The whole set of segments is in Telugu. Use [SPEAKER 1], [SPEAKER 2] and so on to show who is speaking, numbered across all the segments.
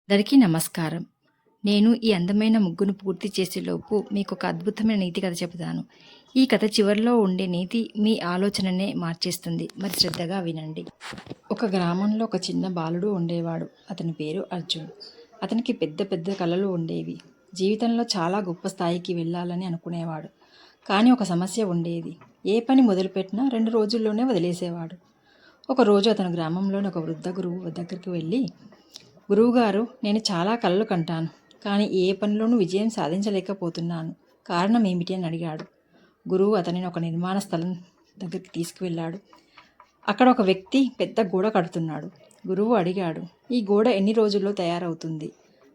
[SPEAKER 1] అందరికీ నమస్కారం. నేను ఈ అందమైన ముగ్గును పూర్తి చేసేలోపు మీకు ఒక అద్భుతమైన నీతి కథ చెబుతాను. ఈ కథ చివరిలో ఉండే నీతి మీ ఆలోచననే మార్చేస్తుంది. మరి శ్రద్ధగా వినండి. ఒక గ్రామంలో ఒక చిన్న బాలుడు ఉండేవాడు. అతని పేరు అర్జున్. అతనికి పెద్ద పెద్ద కలలు ఉండేవి. జీవితంలో చాలా గొప్ప స్థాయికి వెళ్ళాలని అనుకునేవాడు. కానీ ఒక సమస్య ఉండేది. ఏ పని మొదలుపెట్టినా 2 రోజుల్లోనే వదిలేసేవాడు. ఒకరోజు అతను గ్రామంలోని ఒక వృద్ధ గురువు దగ్గరికి వెళ్ళి, గురువుగారు, నేను చాలా కలలు కంటాను, కానీ ఏ పనిలోనూ విజయం సాధించలేకపోతున్నాను. కారణం ఏమిటి అని అడిగాడు. గురువు అతనిని ఒక నిర్మాణ స్థలం దగ్గరికి తీసుకువెళ్ళాడు. అక్కడ ఒక వ్యక్తి పెద్ద గోడ కడుతున్నాడు. గురువు అడిగాడు, ఈ గోడ ఎన్ని రోజుల్లో తయారవుతుంది?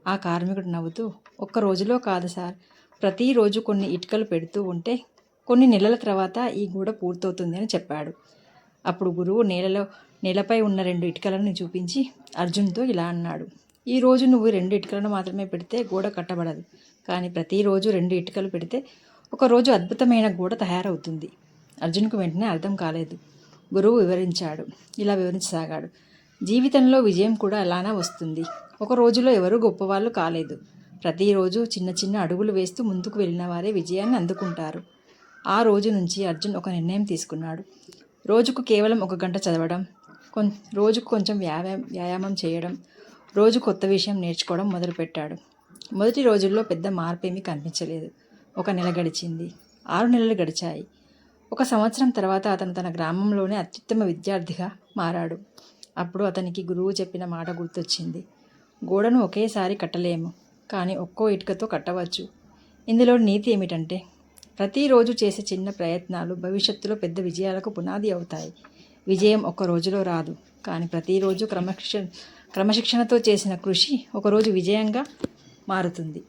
[SPEAKER 1] ఆ కార్మికుడు నవ్వుతూ, ఒక్క రోజులో కాదు సార్, ప్రతిరోజు కొన్ని ఇటుకలు పెడుతూ ఉంటే కొన్ని నెలల తర్వాత ఈ గోడ పూర్తవుతుంది అని చెప్పాడు. అప్పుడు గురువు నేలపై ఉన్న 2 ఇటుకలను చూపించి అర్జున్తో ఇలా అన్నాడు, ఈరోజు నువ్వు 2 ఇటుకలను మాత్రమే పెడితే గోడ కట్టబడదు, కానీ ప్రతిరోజు 2 ఇటుకలు పెడితే ఒకరోజు అద్భుతమైన గోడ తయారవుతుంది. అర్జున్కు వెంటనే అర్థం కాలేదు. గురువు ఇలా వివరించసాగాడు, జీవితంలో విజయం కూడా అలానే వస్తుంది. ఒక రోజులో ఎవరూ గొప్పవాళ్ళు కాలేదు. ప్రతిరోజు చిన్న చిన్న అడుగులు వేస్తూ ముందుకు వెళ్ళిన వారే విజయాన్ని అందుకుంటారు. ఆ రోజు నుంచి అర్జున్ ఒక నిర్ణయం తీసుకున్నాడు. రోజుకు కేవలం 1 గంట చదవడం, రోజుకు కొంచెం వ్యాయామం చేయడం, రోజు కొత్త విషయం నేర్చుకోవడం మొదలుపెట్టాడు. మొదటి రోజుల్లో పెద్ద మార్పేమీ కనిపించలేదు. 1 నెల గడిచింది. 6 నెలలు గడిచాయి. 1 సంవత్సరం తర్వాత అతను తన గ్రామంలోనే అత్యుత్తమ విద్యార్థిగా మారాడు. అప్పుడు అతనికి గురువు చెప్పిన మాట గుర్తొచ్చింది. గోడను ఒకేసారి కట్టలేము, కానీ ఒక్కో ఇటుకతో కట్టవచ్చు. ఇందులో నీతి ఏమిటంటే, ప్రతిరోజు చేసే చిన్న ప్రయత్నాలు భవిష్యత్తులో పెద్ద విజయాలకు పునాది అవుతాయి. విజయం ఒక్క రోజులో రాదు, కానీ ప్రతిరోజు క్రమశిక్షణతో చేసిన కృషి ఒకరోజు విజయంగా మారుతుంది.